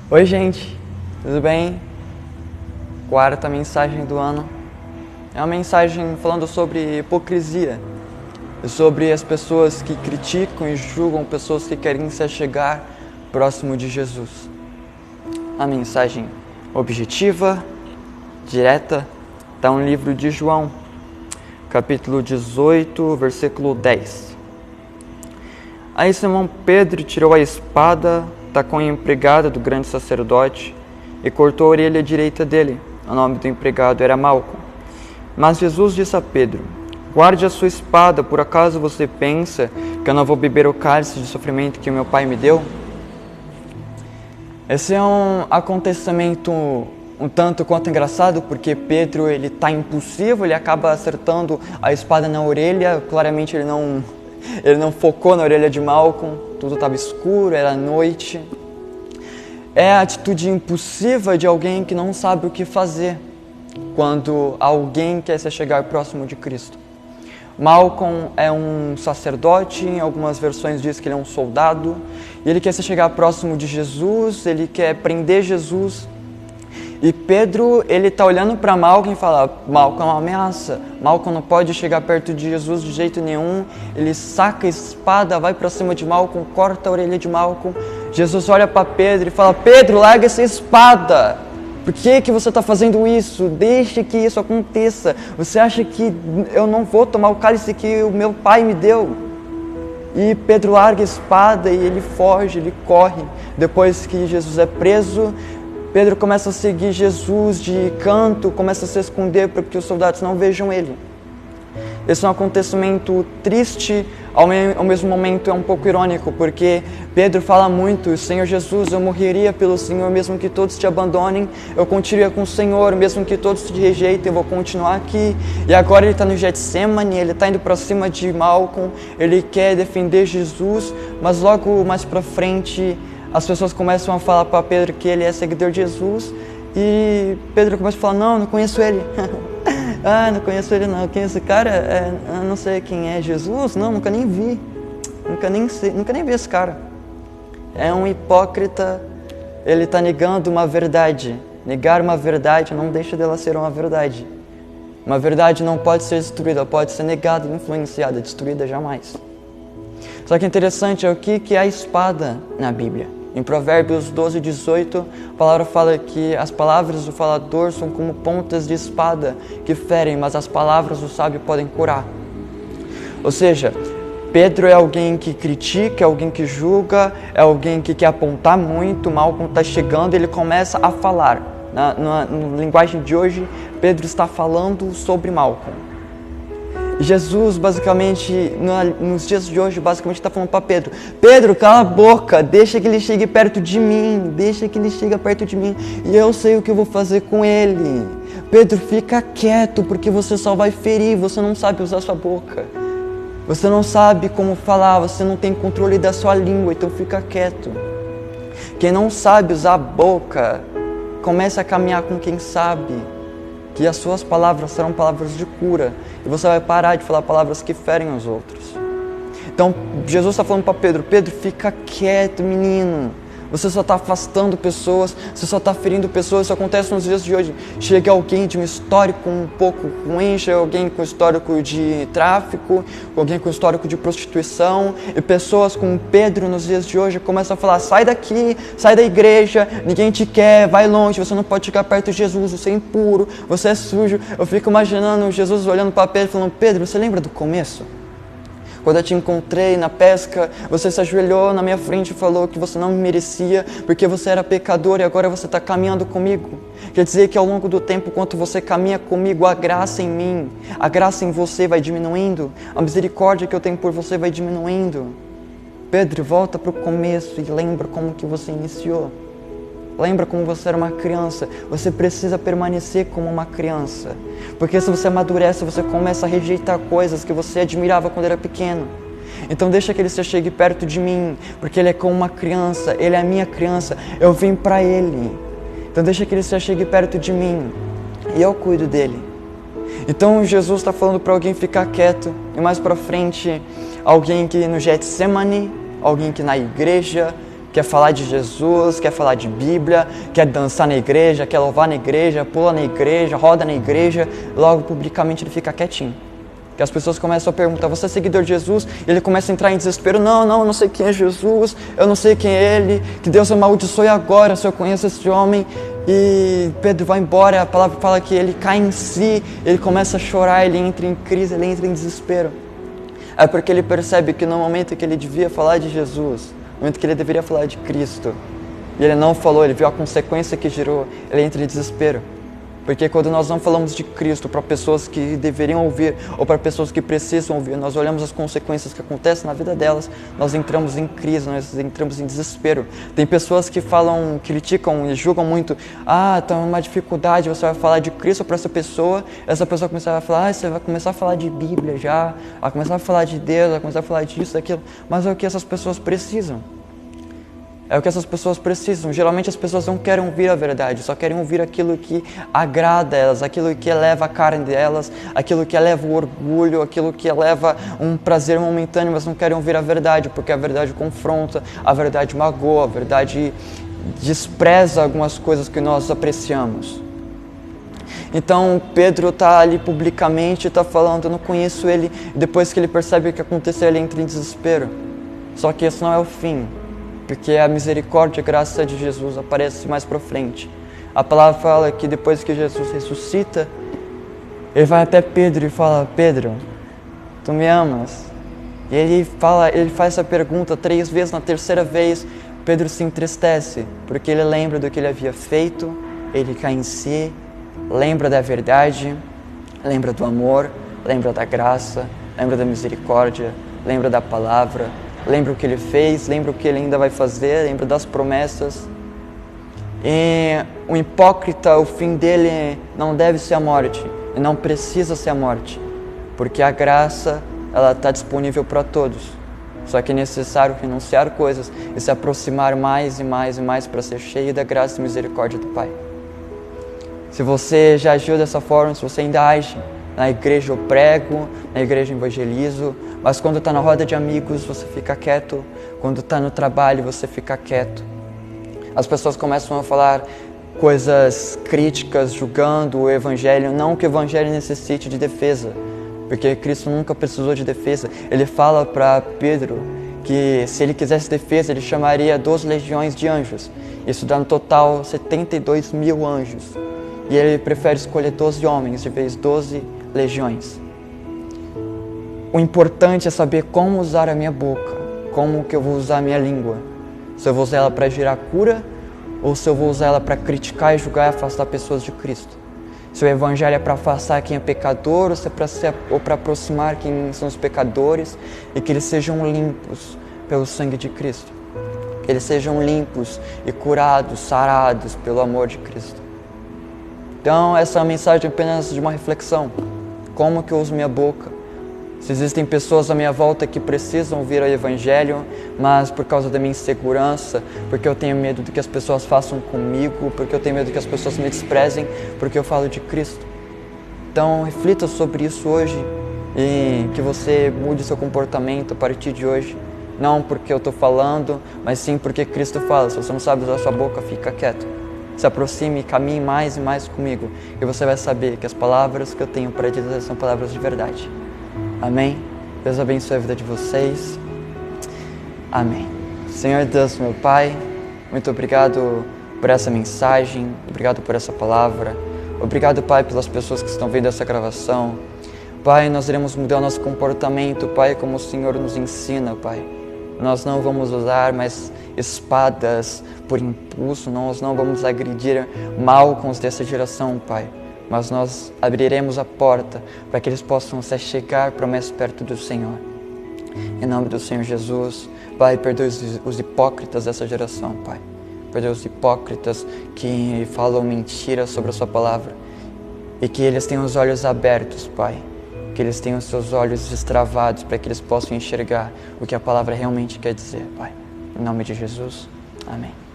Oi gente, tudo bem? Quarta mensagem do ano. É uma mensagem falando sobre hipocrisia, sobre as pessoas que criticam e julgam pessoas que querem se achegar próximo de Jesus. A mensagem objetiva, direta, está no livro de João, capítulo 18, versículo 10. Aí Simão Pedro tirou a espada, tacou em empregada do grande sacerdote e cortou a orelha direita dele. O nome do empregado era Malco. Mas Jesus disse a Pedro: guarde a sua espada, por acaso você pensa que eu não vou beber o cálice de sofrimento que o meu pai me deu? Esse é um acontecimento um tanto quanto engraçado, porque Pedro ele está impulsivo, ele acaba acertando a espada na orelha. Claramente ele não focou na orelha de Malco, tudo estava escuro, era noite. É a atitude impulsiva de alguém que não sabe o que fazer quando alguém quer se chegar próximo de Cristo. Malcolm é um sacerdote, em algumas versões diz que ele é um soldado, e ele quer se chegar próximo de Jesus, ele quer prender Jesus. E Pedro, ele está olhando para Malcolm e fala: Malcolm é uma ameaça, Malcolm não pode chegar perto de Jesus de jeito nenhum. Ele saca a espada, vai para cima de Malcolm, corta a orelha de Malcolm. Jesus olha para Pedro e fala: Pedro, larga essa espada, por que você está fazendo isso? Deixe que isso aconteça. Você acha que eu não vou tomar o cálice que o meu pai me deu? E Pedro larga a espada e ele foge, ele corre. Depois que Jesus é preso, Pedro começa a seguir Jesus de canto, começa a se esconder para que os soldados não vejam ele. Esse é um acontecimento triste, ao mesmo momento é um pouco irônico, porque Pedro fala muito: Senhor Jesus, eu morreria pelo Senhor, mesmo que todos te abandonem, eu continuaria com o Senhor, mesmo que todos te rejeitem, eu vou continuar aqui. E agora ele está no Getsemane, ele está indo para cima de Malcolm, ele quer defender Jesus, mas logo mais para frente as pessoas começam a falar para Pedro que ele é seguidor de Jesus, e Pedro começa a falar: não conheço ele. Não conheço ele não, quem é esse cara? Eu não sei quem é Jesus, não, nunca nem vi, nunca nem vi esse cara. É um hipócrita, ele está negando uma verdade. Negar uma verdade não deixa dela ser uma verdade. Uma verdade não pode ser destruída, pode ser negada, influenciada, destruída jamais. Só que interessante é o que é a espada na Bíblia. Em Provérbios 12, 18, a palavra fala que as palavras do falador são como pontas de espada que ferem, mas as palavras do sábio podem curar. Ou seja, Pedro é alguém que critica, é alguém que julga, é alguém que quer apontar muito. Malcolm está chegando, ele começa a falar. Na linguagem de hoje, Pedro está falando sobre Malcolm. Jesus, basicamente, nos dias de hoje, basicamente está falando para Pedro: Pedro, cala a boca, deixa que ele chegue perto de mim, deixa que ele chegue perto de mim, e eu sei o que eu vou fazer com ele. Pedro, fica quieto, porque você só vai ferir, você não sabe usar sua boca, você não sabe como falar, você não tem controle da sua língua, então fica quieto. Quem não sabe usar a boca, comece a caminhar com quem sabe, que as suas palavras serão palavras de cura, e você vai parar de falar palavras que ferem os outros. Então, Jesus está falando para Pedro: Pedro, fica quieto, menino. Você só está afastando pessoas, você só está ferindo pessoas. Isso acontece nos dias de hoje. Chega alguém de um histórico um pouco ruim, chega alguém com histórico de tráfico, alguém com histórico de prostituição, e pessoas como Pedro nos dias de hoje começam a falar: sai daqui, sai da igreja, ninguém te quer, vai longe, você não pode chegar perto de Jesus, você é impuro, você é sujo. Eu fico imaginando Jesus olhando para Pedro falando: Pedro, você lembra do começo? Quando eu te encontrei na pesca, você se ajoelhou na minha frente e falou que você não me merecia, porque você era pecador, e agora você está caminhando comigo. Quer dizer que ao longo do tempo, quando você caminha comigo, a graça em mim, a graça em você vai diminuindo, a misericórdia que eu tenho por você vai diminuindo. Pedro, volta para o começo e lembra como que você iniciou. Lembra como você era uma criança. Você precisa permanecer como uma criança, porque se você amadurece, você começa a rejeitar coisas que você admirava quando era pequeno. Então deixa que ele se chegue perto de mim, porque ele é como uma criança, ele é a minha criança, eu vim para ele. Então deixa que ele se chegue perto de mim e eu cuido dele. Então Jesus está falando para alguém ficar quieto, e mais para frente alguém que no Getsemane, alguém que na igreja quer falar de Jesus, quer falar de Bíblia, quer dançar na igreja, quer louvar na igreja, pula na igreja, roda na igreja, logo publicamente ele fica quietinho. Que as pessoas começam a perguntar, você é seguidor de Jesus? E ele começa a entrar em desespero, não, eu não sei quem é Jesus, eu não sei quem é ele, que Deus amaldiçoe agora se eu conheço esse homem. E Pedro vai embora, a palavra fala que ele cai em si, ele começa a chorar, ele entra em crise, ele entra em desespero. É porque ele percebe que no momento que ele devia falar de Jesus, no momento que ele deveria falar de Cristo, e ele não falou, ele viu a consequência que gerou, ele entra em desespero. Porque quando nós não falamos de Cristo para pessoas que deveriam ouvir ou para pessoas que precisam ouvir, nós olhamos as consequências que acontecem na vida delas, nós entramos em crise, nós entramos em desespero. Tem pessoas que falam, criticam e julgam muito, está numa dificuldade, você vai falar de Cristo para essa pessoa começa a falar, você vai começar a falar de Bíblia já, vai começar a falar de Deus, vai começar a falar disso, daquilo, mas é o que essas pessoas precisam. É o que essas pessoas precisam. Geralmente as pessoas não querem ouvir a verdade, só querem ouvir aquilo que agrada elas, aquilo que eleva a carne delas, aquilo que eleva o orgulho, aquilo que eleva um prazer momentâneo, mas não querem ouvir a verdade, porque a verdade confronta, a verdade magoa, a verdade despreza algumas coisas que nós apreciamos. Então Pedro está ali publicamente, está falando, eu não conheço ele, depois que ele percebe o que aconteceu, ele entra em desespero. Só que esse não é o fim. Porque a misericórdia e a graça de Jesus aparece mais para frente. A palavra fala que depois que Jesus ressuscita, ele vai até Pedro e fala, Pedro, tu me amas? E ele faz essa pergunta 3 vezes, na terceira vez, Pedro se entristece, porque ele lembra do que ele havia feito, ele cai em si, lembra da verdade, lembra do amor, lembra da graça, lembra da misericórdia, lembra da palavra, lembra o que ele fez, lembra o que ele ainda vai fazer, lembra das promessas. E o hipócrita, o fim dele não deve ser a morte, e não precisa ser a morte, porque a graça ela está disponível para todos. Só que é necessário renunciar coisas e se aproximar mais e mais e mais para ser cheio da graça e misericórdia do Pai. Se você já agiu dessa forma, se você ainda age, na igreja eu prego, na igreja eu evangelizo, mas quando está na roda de amigos você fica quieto, quando está no trabalho você fica quieto. As pessoas começam a falar coisas críticas, julgando o evangelho, não que o evangelho necessite de defesa, porque Cristo nunca precisou de defesa. Ele fala para Pedro que se ele quisesse defesa, ele chamaria 12 legiões de anjos. Isso dá no total 72 mil anjos. E ele prefere escolher 12 homens de vez 12 legiões. O importante é saber como usar a minha boca, como que eu vou usar a minha língua. Se eu vou usar ela para gerar cura, ou se eu vou usar ela para criticar e julgar e afastar pessoas de Cristo. Se o evangelho é para afastar quem é pecador, ou se é para aproximar quem são os pecadores, e que eles sejam limpos pelo sangue de Cristo. Que eles sejam limpos e curados, sarados pelo amor de Cristo. Então essa é uma mensagem apenas de uma reflexão. Como que eu uso minha boca? Se existem pessoas à minha volta que precisam ouvir o evangelho, mas por causa da minha insegurança, porque eu tenho medo do que as pessoas façam comigo, porque eu tenho medo que as pessoas me desprezem, porque eu falo de Cristo. Então reflita sobre isso hoje e que você mude seu comportamento a partir de hoje. Não porque eu estou falando, mas sim porque Cristo fala. Se você não sabe usar sua boca, fica quieto. Se aproxime e caminhe mais e mais comigo, e você vai saber que as palavras que eu tenho para dizer são palavras de verdade. Amém? Deus abençoe a vida de vocês. Amém. Senhor Deus, meu Pai, muito obrigado por essa mensagem, obrigado por essa palavra. Obrigado, Pai, pelas pessoas que estão vendo essa gravação. Pai, nós iremos mudar o nosso comportamento, Pai, como o Senhor nos ensina, Pai. Nós não vamos usar mais espadas por impulso, nós não vamos agredir mal com os dessa geração, Pai. Mas nós abriremos a porta para que eles possam se chegar para mais perto do Senhor. Em nome do Senhor Jesus, Pai, perdoe os hipócritas dessa geração, Pai. Perdoe os hipócritas que falam mentiras sobre a sua palavra. E que eles tenham os olhos abertos, Pai. Que eles tenham os seus olhos destravados para que eles possam enxergar o que a palavra realmente quer dizer, Pai. Em nome de Jesus, amém.